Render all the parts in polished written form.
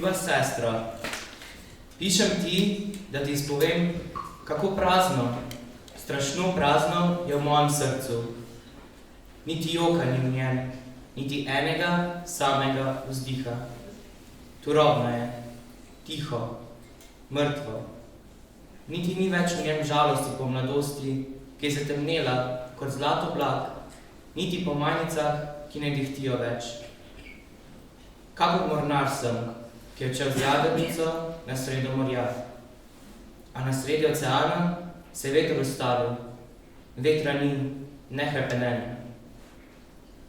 ljuba sestra, pišem ti, da ti izpovem, kako prazno, strašno prazno je v mojem srcu. Niti joka ni v njem, niti enega samega vzdiha. Turobno je, tiho, mrtvo. Niti ni več v njem žalosti po mladosti, ki je zatemnela kot zlat oblak, niti po majnicah, ki ne dihtijo več. Kakor mornar sem, ki je odšel z jadrnico na sredo morja. A na sredi oceana se je veter ustavil, vetra ni, ne hrepenenja.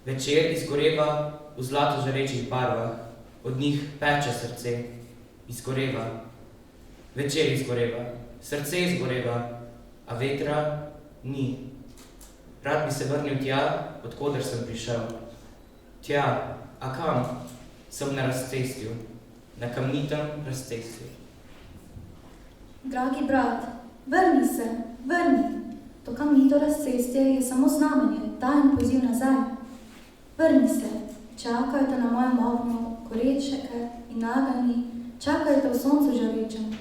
Večer izgoreva v zlato žarečih barvah, od njih peče srce, izgoreva. Večer izgoreva, srce izgoreva, a vetra ni. Rad bi se vrnil tja, odkoder sem prišel. Tja, a kam? Sem na razcestju, na kamnitem razcestju. Dragi brat, vrni se, vrni. To kamnito razcestje je samo znamenje, tajen poziv nazaj. Vrni se, čakajo te na mojem oknu, korečeke in nagani, čakajo te v soncu žarečem.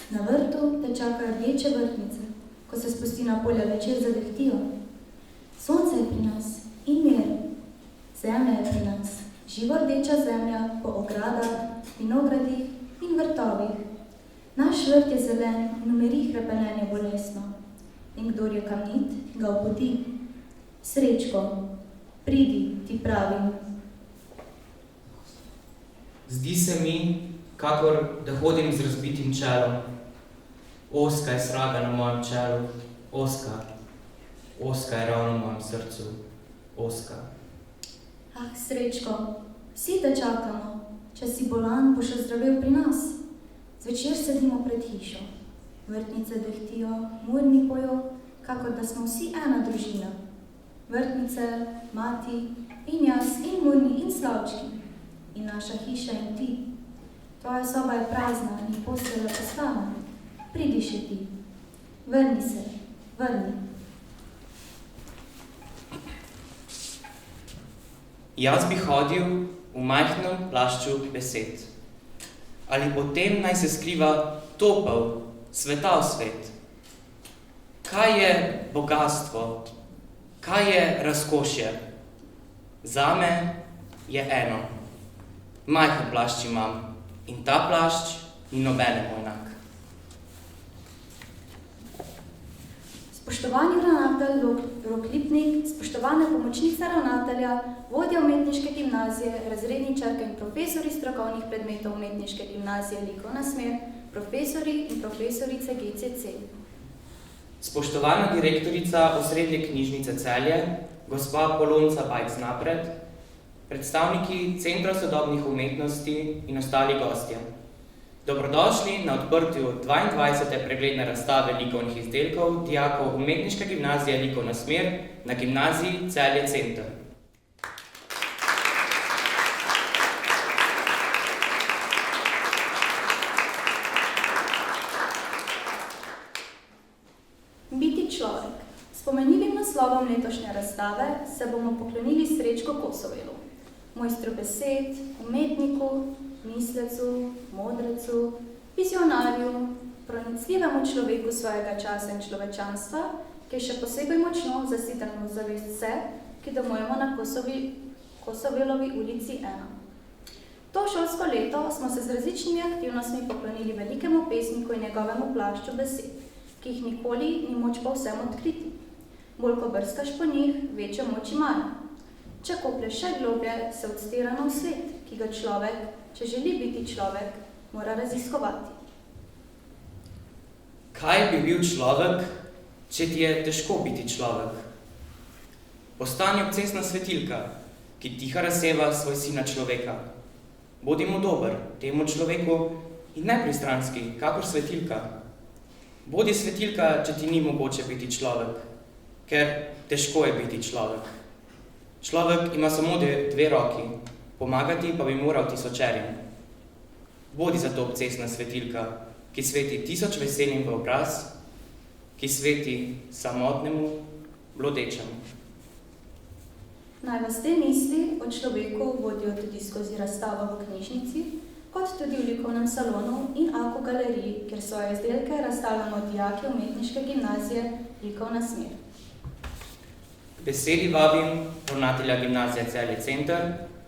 Na vrtu te čakajo rdeče vrtnice, ko se spusti na polje večer zadehtijo. Sonce je pri nas in mir, zemlja je pri nas, živo rdeča zemlja po ogradah, vinogradih in vrtovih. Naš vrt je zelen in umiri hrepenenje bolesno. In kdor je kamnit, ga opoti. Srečko, pridi, ti pravim. Zdi se mi, kakor da hodim z razbitim čelom. Oska je sraga na mojem čelu, oska. Oska je ravno v mojem srcu, oska. Ah, Srečko, vsi te čakamo. Če si bolan, boš ozdravil pri nas. Zvečer sedimo pred hišo. Vrtnice dehtijo, murni pojo, kakor da smo vsi ena družina. Vrtnice, mati in jaz in murni in slavčki. In naša hiša in ti. Tvoja soba je prazna in postelja postala. Pridi še ti. Vrni se, vrni. Jaz bi hodil v majhnem plašču besed. Ali potem naj se skriva topel, svetav svet? Kaj je bogastvo? Kaj je razkošje? Zame je eno. Majhen plašč imam in ta plašč ni nobenemu enak. Spoštovani ravnatelj Rok Lipnik, spoštovane pomočnice ravnatelja, vodja umetniške gimnazije, razredničarke in profesori strokovnih predmetov umetniške gimnazije Likovna smer, profesori in profesorice GCC. Spoštovana direktorica Osrednje knjižnice Celje, gospa Polonca Bajc-Napred, predstavniki Centra sodobnih umetnosti in ostali gostje. Dobrodošli na odprtju 22. pregledne razstave likovnih izdelkov dijakov Umetniške gimnazije Likovna smer na gimnaziji Celje Center. Biti človek. S pomenljivim naslovom letošnje razstave se bomo poklonili Srečku Kosovelu, mojstru besed, umetniku, mislecu, modrecu, vizionarju, pronicljivemu človeku svojega časa in človečanstva, ki je še posebej močno zasiten v zavest vse, ki domujemo na Kosovelovi ulici 1. To šolsko leto smo se z različnimi aktivnostmi poklonili velikemu pesniku in njegovemu plašču besed, ki jih nikoli ni moč povsem odkriti. Bolj ko brskaš po njih, večjo moč imajo. Če koplješ še globlje, se odstira nov svet, ki ga človek, če želi biti človek, mora raziskovati. Kaj bi bil človek, če ti je težko biti človek? Postani obcestna svetilka, ki tiho razseva svoj sin na človeka. Bodimo dober temu človeku in nepristranski, kakor svetilka. Bodi svetilka, če ti ni mogoče biti človek, ker težko je biti človek. Človek ima samo dve roki, pomagati pa bi moral tisočerim. Bodi zato obcestna svetilka, ki sveti tisoč veselim v obraz, ki sveti samotnemu, blodečemu. Naj vas te misli o človeku vodijo tudi skozi razstavo v knjižnici, kot tudi v likovnem salonu in AKU galeriji, kjer svoje izdelke razstavljamo dijaki Umetniške gimnazije Likovna smer. K besedi vabim ravnatelja Gimnazije Celje Center,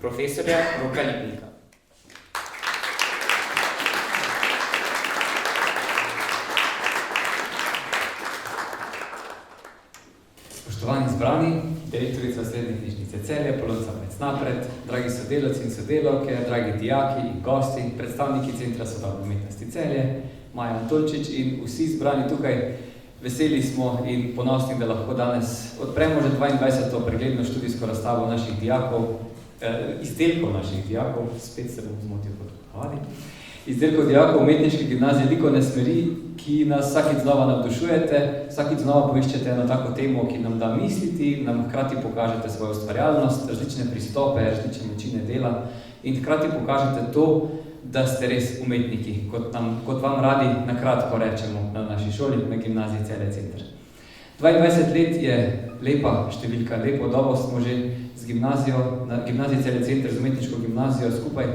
profesorja Roka Lipnika. Spoštovani zbrani, direktorica Srednje knjižnice Celje, Polonca Pecnapred, dragi sodelavci in sodelavke, dragi dijaki in gosti, predstavniki Centra sodobne umetnosti Celje, Maja Antolčič in vsi zbrani tukaj. Veseli smo in ponosni, da lahko danes odpremo že 22. pregledno študijsko razstavo naših dijakov, izdelkov naših dijakov, spet se bom zmotil kot pohavali, izdelkov dijakov Umetniške gimnazije Likovne smeri, ki nas vsakič znova navdušujete, vsakič znova poiščete eno tako temo, ki nam da misliti, nam hkrati pokažete svojo ustvarjalnost, različne pristope, različne načine dela in hkrati pokažete to, da ste res umetniki, kot vam radi na kratko rečemo na naši šoli, na Gimnaziji Celje Center. 22 let je lepa številka, lepo dobo smo že z gimnazijo, na Gimnaziji Celje Center, z Umetniško gimnazijo skupaj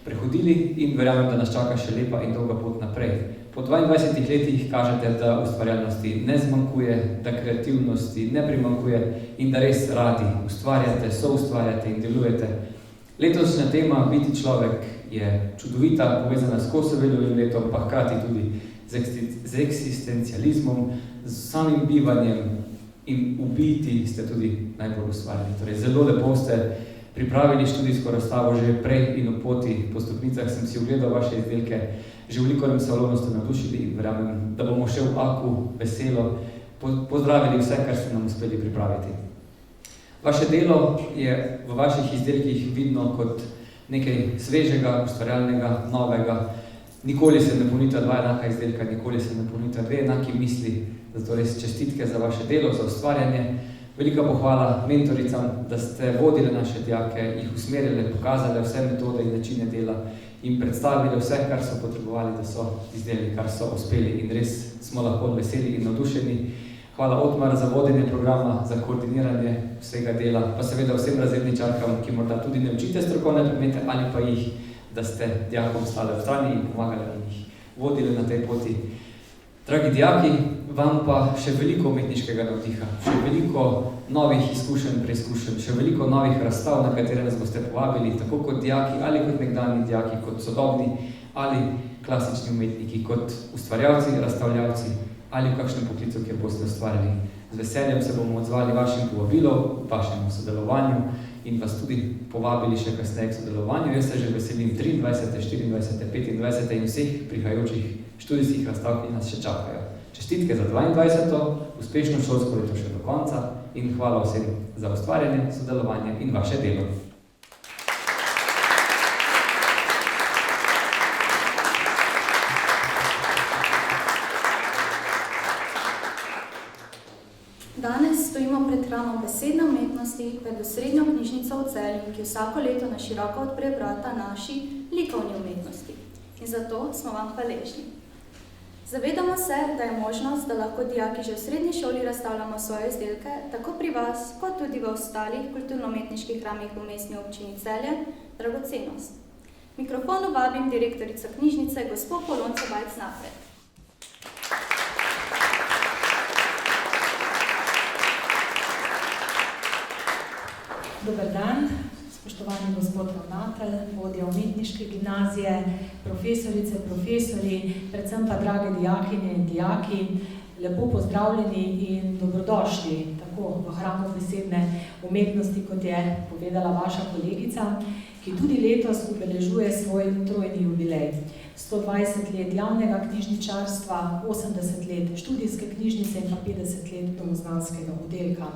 prehodili in verjamem, da nas čaka še lepa in dolga pot naprej. Po 22 letih kažete, da ustvarjalnosti ne zmanjkuje, da kreativnosti ne primanjkuje in da res radi ustvarjate, soustvarjate in delujete. Letošnja tema Biti človek je čudovita, povezana s Kosoveljevim letom, pa hkrati tudi z eksistencializmom, z samim bivanjem in ubiti ste tudi najbolj ustvarjali. Torej, zelo lepo ste pripravili študijsko razstavo že prej in v poti po stopnicah sem si ogledal vaše izdelke, že v likovnem salonu ste navdušili in verjamem, da bomo še v AKU veselo pozdravili vse, kar ste nam uspeli pripraviti. Vaše delo je v vaših izdelkih vidno kot nekaj svežega, ustvarjalnega, novega. Nikoli se ne ponudita dva enaka izdelka, nikoli se ne ponudita dve enaki misli, zato res čestitke za vaše delo, za ustvarjanje. Velika pohvala mentoricam, da ste vodili naše dijake, jih usmerili, pokazali vse metode in načine dela in predstavili vse, kar so potrebovali, da so izdelali, kar so uspeli in res smo lahko veseli in navdušeni. Hvala Otmar za vodenje programa, za koordiniranje vsega dela, pa seveda vsem razredničarkam, ki morda tudi ne učite strokovne predmete ali pa jih, da ste dijakom stali v strani in pomagali in jih vodili na tej poti. Dragi dijaki, vam pa še veliko umetniškega navdiha, še veliko novih izkušenj, preizkušenj, še veliko novih razstav, na katere nas boste povabili, tako kot dijaki ali kot nekdanji dijaki, kot sodobni ali klasični umetniki, kot ustvarjalci, razstavljavci ali v kakšnem poklicu, kjer boste ustvarjali. Z veseljem se bomo odzvali vašim povabilom, vašemu sodelovanju in vas tudi povabili še kasneje k sodelovanju. Jaz se že veselim 23., 24., 25. in vseh prihajajočih študijskih razstav, ki nas še čakajo. Čestitke za 22. uspešno šolsko leto še do konca in hvala vsem za ustvarjanje, sodelovanje in vaše delo. Danes stojimo pred hramom besedne umetnosti, pred osrednjo knjižnico v Celju, ki vsako leto na široko odpre vrata naši likovni umetnosti. In zato smo vam hvaležni. Zavedamo se, da je možnost, da lahko dijaki že v srednji šoli razstavljamo svoje izdelke, tako pri vas, kot tudi v ostalih kulturno-umetniških hramih v mestni občini Celje, dragocenost. Mikrofonu vabim direktorico knjižnice, gospo Polonco Pecnapred. Dober dan, spoštovani gospod ravnatelj, vodja Umetniške gimnazije, profesorice, profesori, predvsem pa drage dijakinje in dijaki, lepo pozdravljeni in dobrodošli tako v hramu besedne umetnosti, kot je povedala vaša kolegica, ki tudi letos obeležuje svoj trojni jubilej. 120 let javnega knjižničarstva, 80 let študijske knjižnice in pa 50 let domoznanskega oddelka.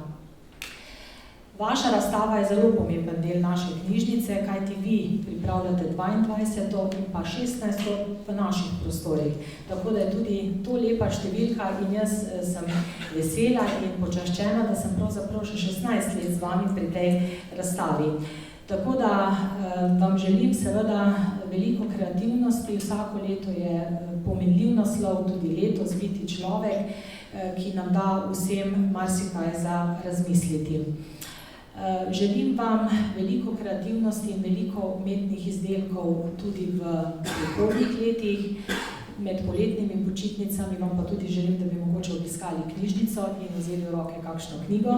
Vaša razstava je zelo pomemben del naše knjižnice, kajti vi pripravljate 22. in pa 16. v naših prostorih. Tako da je tudi to lepa številka in jaz sem vesela in počaščena, da sem pravzaprav še 16 let z vami pri tej razstavi. Tako da vam želim seveda veliko kreativnosti, vsako leto je pomenljiv naslov, tudi letos Biti človek, ki nam da vsem marsikaj za razmisliti. Želim vam veliko kreativnosti in veliko umetnih izdelkov tudi v prihodnjih letih. Med poletnimi počitnicami vam pa tudi želim, da bi mogoče obiskali knjižnico in vzeli v roke kakšno knjigo.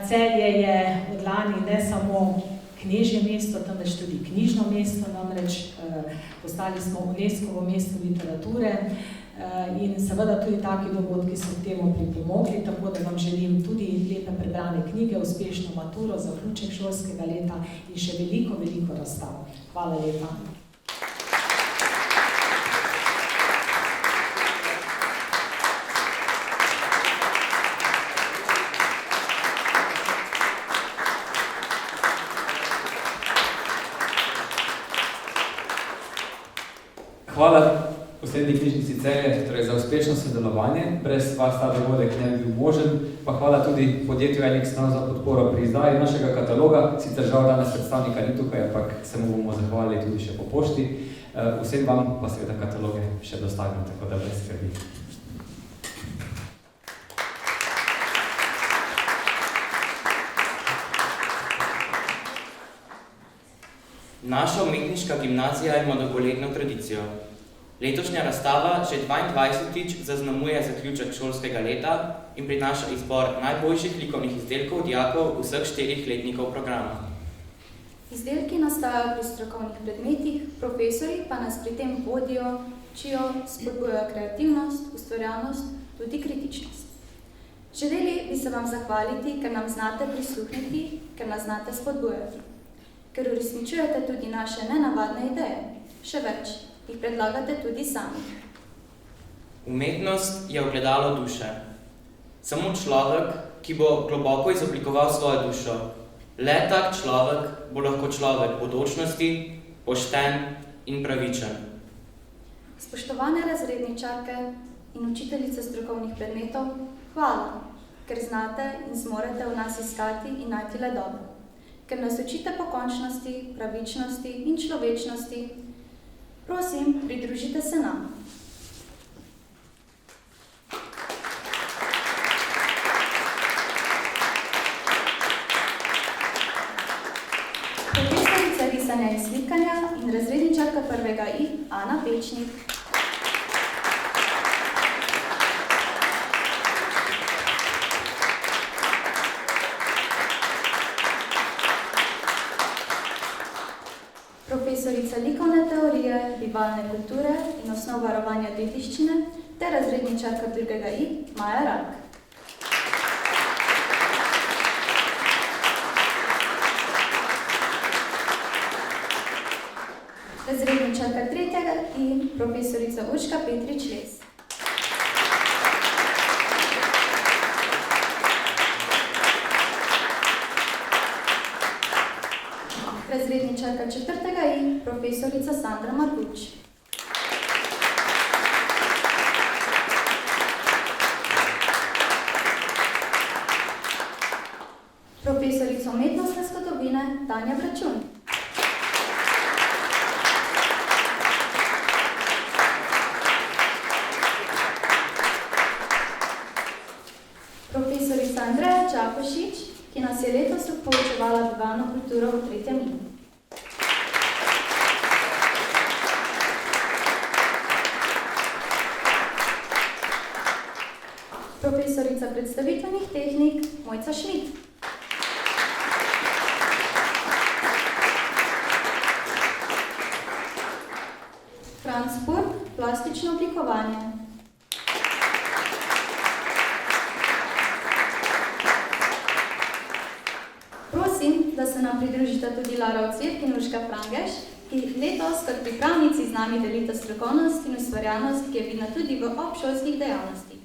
Celje je od lani ne samo knežje mesto, temveč tudi knjižno mesto, namreč postali smo UNESCO-ovo mesto literature in seveda tudi taki dogodki so k temu pripomogli, tako da vam želim tudi lepe prebrane knjige, uspešno maturo, zaključek šolskega leta in še veliko, veliko razstav. Hvala lepa. Hvala Osrednji knjižnici Celje torej za uspešno sodelovanje. Brez vas ta dogodek ne bi bil možen. Pa hvala tudi podjetju Enix Now za podporo pri izdaji našega kataloga. Sicer žal danes predstavnika ni tukaj, ampak se mu bomo zahvalili tudi še po pošti. Vsem vam pa seveda kataloge še dostavimo, tako da brez skrbi. Naša umetniška gimnazija ima dolgoletno tradicijo. Letošnja razstava že 22. zaznamuje zaključek šolskega leta in prinaša izbor najboljših likovnih izdelkov dijakov vseh 4 letnikov programa. Izdelki nastajajo pri strokovnih predmetih, profesorji pa nas pri tem vodijo, učijo, spodbujajo kreativnost, ustvarjalnost, tudi kritičnost. Želeli bi se vam zahvaliti, ker nam znate prisluhniti, ker nas znate spodbujati, ker uresničujete tudi naše nenavadne ideje. Še več, jih predlagate tudi sami. Umetnost je ogledalo duše. Samo človek, ki bo globoko izoblikoval svojo dušo, le tak človek bo lahko človek bodočnosti, pošten in pravičen. Spoštovane razredničarke in učiteljice strokovnih predmetov, hvala, ker znate in zmorete v nas iskati in najti le dobro. Ker nas učite pokončnosti, pravičnosti in človečnosti, prosim, pridružite se nam. Profesorica risanja in slikanja in razredničarka 1. I, Ana Pečnik. Profesorica likovne teorije, bivalne kulture in osnov varovanja dediščine ter razredničarka 2. I, Maja Rak. Razredničarka 3. I, profesorica Urška Petrič-Les. Razredničarka 4. I, profesorica Sandra Marguč. Profesorica umetnostne zgodovine Tanja Bračun. Profesorica Andreja Čakošič, ki nas je letos poučevala bivalno kulturo v 3. I. Profesorica predstavitvenih tehnik Mojca Šmit. Franc Purk, plastično oblikovanje. Prosim, da se nam pridružita tudi Lara Ocvirk in Urška Frangeš, ki letos kot pripravnici z nami delita strokovnost in ustvarjalnost, ki je vidna tudi v obšolskih dejavnostih.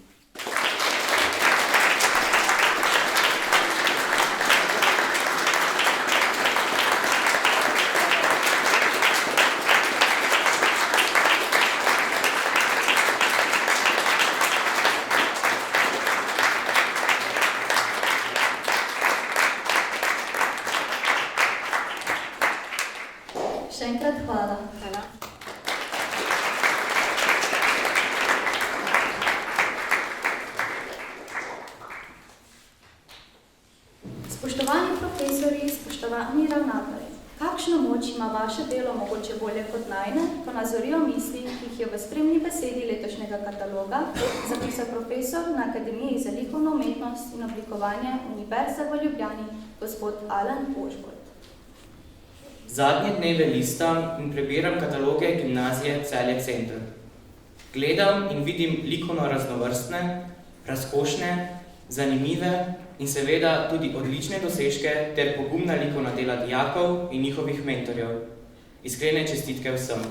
Še enkrat hvala. Hvala. Spoštovani ravnatelji, kakšno moč ima vaše delo mogoče bolje kot najne, ko nazorijo misli, ki jih je v spremni besedi letošnjega kataloga zapisal profesor na Akademiji za likovno umetnost in oblikovanje Univerze v Ljubljani, gospod Alan Ožbolt. Zadnje dneve listam in prebiram kataloge gimnazije Celje Center. Gledam in vidim likovno raznovrstne, razkošne, zanimive in seveda tudi odlične dosežke ter pogumna likovna dela dijakov in njihovih mentorjev. Iskrene čestitke vsem.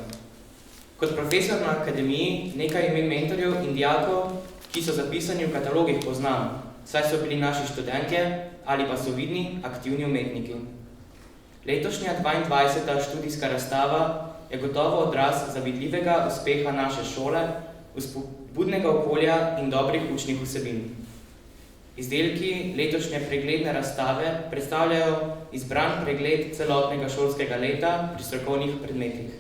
Kot profesor na akademiji nekaj imen mentorjev in dijakov, ki so zapisani v katalogih, poznam, saj so bili naši študentje ali pa so vidni aktivni umetniki. Letošnja 22. študijska razstava je gotovo odraz zavidljivega uspeha naše šole, vzpodbudnega okolja in dobrih učnih vsebin. Izdelki letošnje pregledne razstave predstavljajo izbran pregled celotnega šolskega leta pri strokovnih predmetih.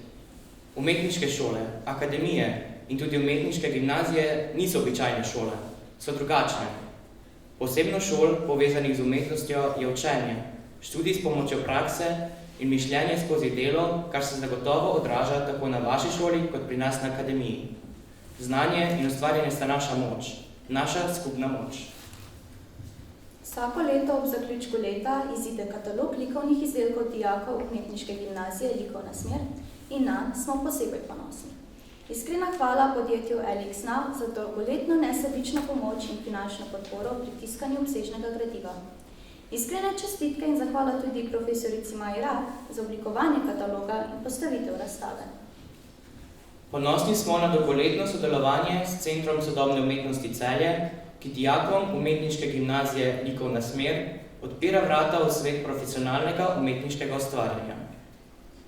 Umetniške šole, akademije in tudi umetniške gimnazije niso običajne šole, so drugačne. Posebno šol, povezanih z umetnostjo, je učenje, študij s pomočjo prakse in mišljenje skozi delo, kar se zagotovo odraža tako na vaši šoli kot pri nas na akademiji. Znanje in ustvarjanje sta naša moč, naša skupna moč. Vsako leto ob zaključku leta izide katalog likovnih izdelkov dijakov Umetniške gimnazije Likovna smer in nanj smo posebej ponosni. Iskrena hvala podjetju Elix Now za dolgoletno nesebično pomoč in finančno podporo pri tiskanju obsežnega gradiva. Iskrene čestitke in zahvala tudi profesorici Maji Rah za oblikovanje kataloga in postavitev razstave. Ponosni smo na dolgoletno sodelovanje s Centrom sodobne umetnosti Celje, ki dijakom Umetniške gimnazije Likovna smer odpira vrata v svet profesionalnega umetniškega ustvarjanja.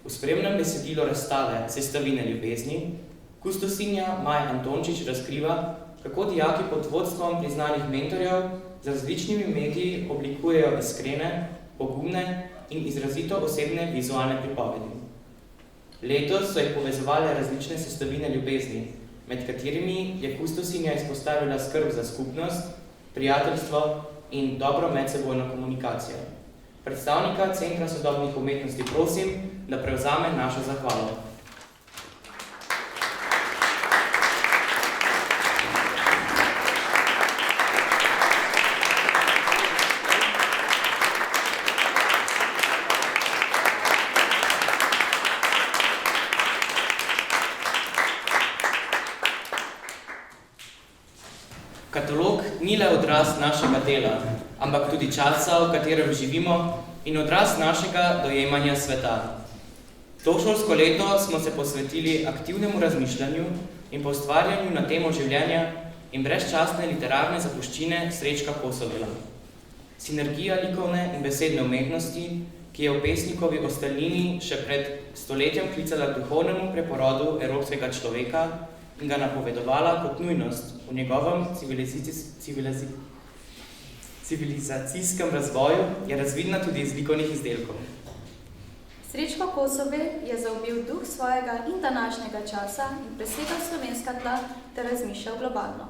V spremnem besedilu razstave Sestavine ljubezni kustosinja Maja Antončič razkriva, kako dijaki pod vodstvom priznanih mentorjev z različnimi mediji oblikujejo iskrene, pogumne in izrazito osebne vizualne pripovedi. Letos so jih povezovale različne sestavine ljubezni, med katerimi je kustosinja izpostavila skrb za skupnost, prijateljstvo in dobro medsebojno komunikacijo. Predstavnika Centra sodobnih umetnosti prosim, da prevzame našo zahvalo. Katalog ni le odraz našega dela, ampak tudi časa, v katerem živimo in odraz našega dojemanja sveta. To šolsko leto smo se posvetili aktivnemu razmišljanju in poustvarjanju na temo življenja in brezčasne literarne zapuščine Srečka Kosovela. Sinergija likovne in besedne umetnosti, ki je v pesnikovi ostalini še pred stoletjem klicala k duhovnemu preporodu evropskega človeka in ga napovedovala kot nujnost v njegovem civilizacijskem razvoju, je razvidna tudi iz likovnih izdelkov. Srečko Kosovel je zaobil duh svojega in današnjega časa in presegal slovenska tla ter razmišljal globalno.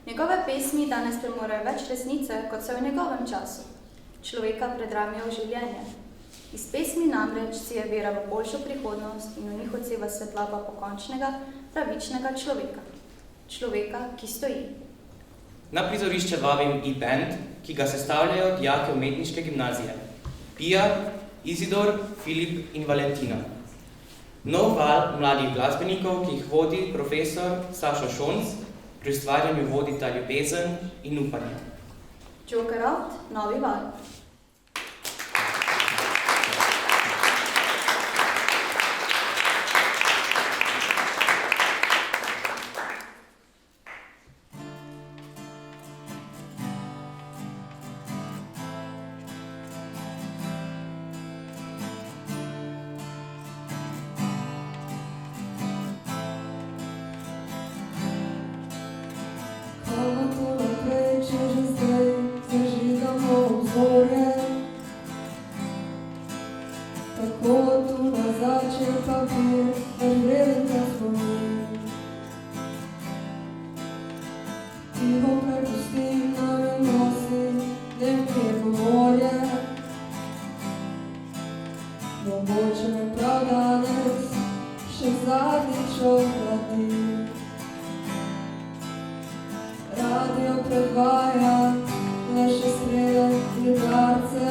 Njegove pesmi danes premorejo več resnice, kot so v njegovem času. Človeka predramijo v življenje. Iz pesmi namreč si je vera v boljšo prihodnost in v njih odseva svetloba pokončnega, pravičnega človeka. Človeka, ki stoji. Na prizorišče vabim e-band, ki ga sestavljajo dijaki Umetniške gimnazije. Pija, Izidor, Filip in Valentina. Nov val mladih glasbenikov, ki jih vodi profesor Sašo Šonc, pri ustvarjanju vodita ljubezen in upanje. Joker out, novi val. zadnjič ohladi. Radio predvaja le še srede gledarce.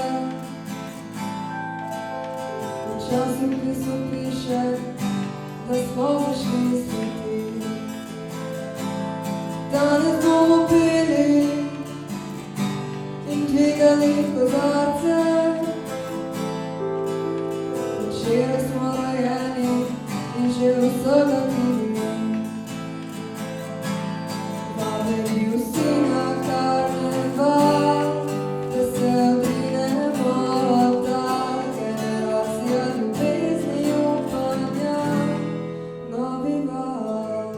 V časopisu piše, da smo zašli smeti. Danes bomo pili in dvigali kozarce. Včeraj smo rojeni in že vsega vidimo. Vabljeni vsi na karneval, da se odrinemo ta generacija ljubezni upanja, novi val.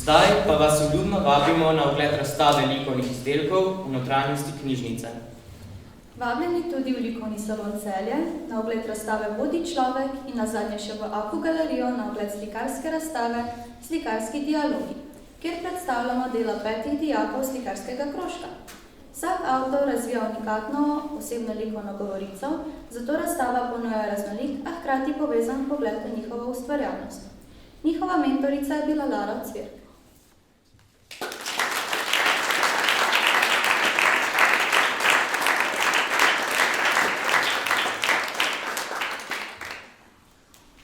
Zdaj pa vas vljudno vabimo na ogled razstave likovnih izdelkov v notranjosti knjižnice. Vabljeni tudi v likovni salon Celje, na ogled razstave Bodi človek in nazadnje še v Aku galerijo na ogled slikarske razstave Slikarski dialogi, kjer predstavljamo dela 5 dijakov slikarskega krožka. Vsak avtor razvija unikatno osebno likovno govorico, zato razstava ponuja raznolik, a hkrati povezan pogled na njihovo ustvarjalnost. Njihova mentorica je bila Lara Cvirk.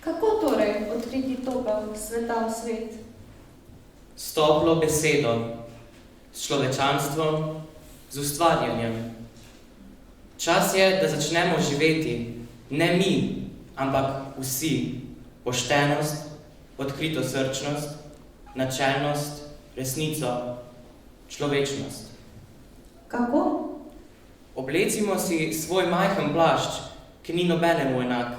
Kako torej odkriti topel sveta v svet? S toplo besedo, s človečanstvom, z ustvarjanjem. Čas je, da začnemo živeti, ne mi, ampak vsi, poštenost, odkritosrčnost, načelnost, resnico, človečnost. Kako? Oblecimo si svoj majhen plašč, ki ni nobenemu enak.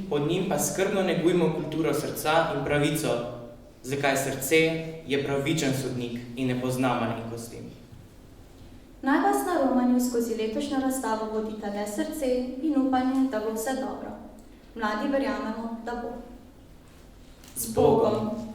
Pod njim pa skrbno negujmo kulturo srca in pravico, zakaj srce je pravičen sodnik in ne pozna malenkosti. Naj vas na romanju skozi letošnjo razstavo vodita le srce in upanje, da bo vse dobro. Mladi verjamemo, da bo. Z Bogom!